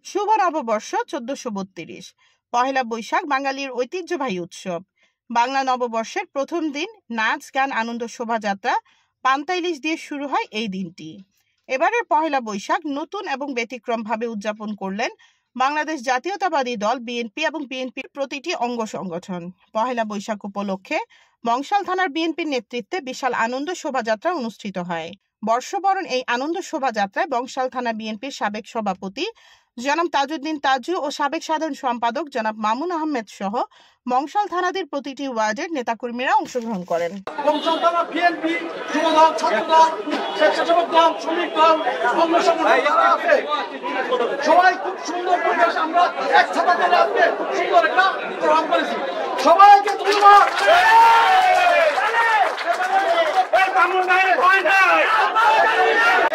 শুভ নববর্ষ ১৪৩২। পহেলা বৈশাখ বাঙালির ঐতিহ্যবাহী উৎসব। বাংলা নববর্ষের প্রথম দিন নাচ গান আনন্দ শোভাযাত্রা পান্তা ইলিশ দিয়ে শুরু হয় এই দিনটি। এবারের পহেলা বৈশাখ নতুন এবং ব্যতিক্রমভাবে উদযাপন করলেন বাংলাদেশ জাতীয়তাবাদী দল বিএনপি এবং বিএনপির প্রতিটি অঙ্গ সংগঠন। পহেলা বৈশাখ উপলক্ষে বংশাল থানার বিএনপির নেতৃত্বে বিশাল আনন্দ শোভাযাত্রা অনুষ্ঠিত হয়। বর্ষবরণ এই আনন্দ শোভাযাত্রায় বংশাল থানা বিএনপির সাবেক সভাপতি জনাব তাজউদ্দিন তাজু ও সাবেক সাধারণ সম্পাদক জনাব মামুন আহমেদ সহ বংশাল থানাদের প্রতিটি ওয়ার্ডের নেতাকর্মীরা অংশগ্রহণ করেন। বংশাল থানা বিএনপি, যুবদল, ছাত্রদল, স্বেচ্ছাসেবক দল, শ্রমিক দল, অঙ্গ সংগঠন যারা আছে সবাই খুব সুন্দর পরিবেশ আমরা একসাথে আজকে খুব সুন্দর একটা প্রোগ্রাম করেছি। সবাইকে ধন্যবাদ।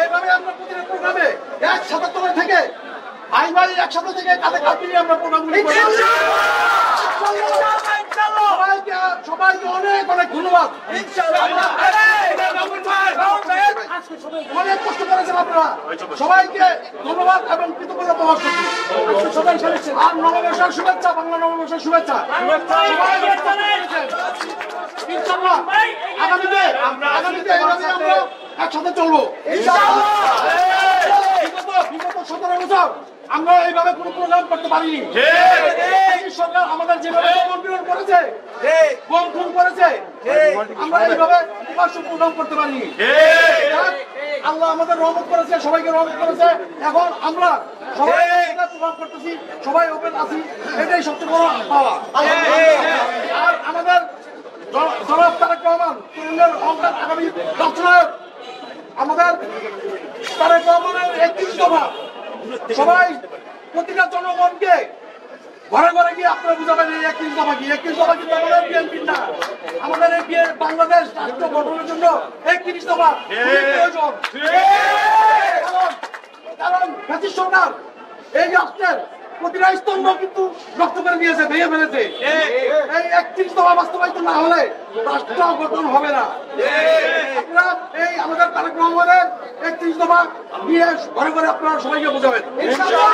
এইভাবে আমরা প্রতিটা প্রোগ্রামে একসাথে তোলা থেকে ভাই ভাই একসাথে থেকে কাঁধে কাঁধ মিলিয়ে আমরা প্রোগ্রামগুলি করি। সবাইকে অনেক অনেক ধন্যবাদ। অনেক কষ্ট করেছেন আপনারা, সবাইকে ধন্যবাদ এবং কৃতজ্ঞতা প্রকাশ করছি। আর নববর্ষের শুভেচ্ছা, বাংলা নববর্ষের শুভেচ্ছা। আগামীতে আমরা একসাথে চলবো। বিগত 17 বছর আমরা এইভাবে কোনো প্রোগ্রাম করতে পারিনি। সরকার আমাদের যেভাবে কর্মীরা করেছে, গম খুন করেছে, আমরা এইভাবে প্রোগ্রাম করতে পারিনি। আল্লাহ আমাদের রহমত করেছে, সবাইকে রহমত করেছে। এখন আমরা সবাই প্রোগ্রাম করতেছি, সবাই ওপেন আছি, এটাই সবচেয়ে বড় পাওয়া। আর আমাদের জনাব তারেক রহমান তরুণের অঙ্কার আগামী রাষ্ট্রনায়ক, আমাদের তারেক রহমানের 31 দফা সবাই প্রতিটা জনগণকে ঘরে ঘরে গিয়ে আপনারা বুঝাবেন এই 31 দফা কি। 31 দফা কিন্তু আমাদের বিএনপির না, আমাদের এই বাংলাদেশ রাষ্ট্র গঠনের জন্য 31 দফা প্রয়োজন। কারণ ফ্যাসিস্ট সরকার এই রাষ্ট্রের প্রতিটা স্তম্ভ কিন্তু নষ্ট করে দিয়েছে, ভেঙে ফেলেছে। এই 31 দফা বাস্তবায়িত না হলে রাষ্ট্র গঠন হবে না। আপনারা এই আমাদের তারেক রহমানের 31 দফা নিয়ে ঘরে ঘরে আপনারা সবাইকে বোঝাবেন। ইনশাআল্লাহ।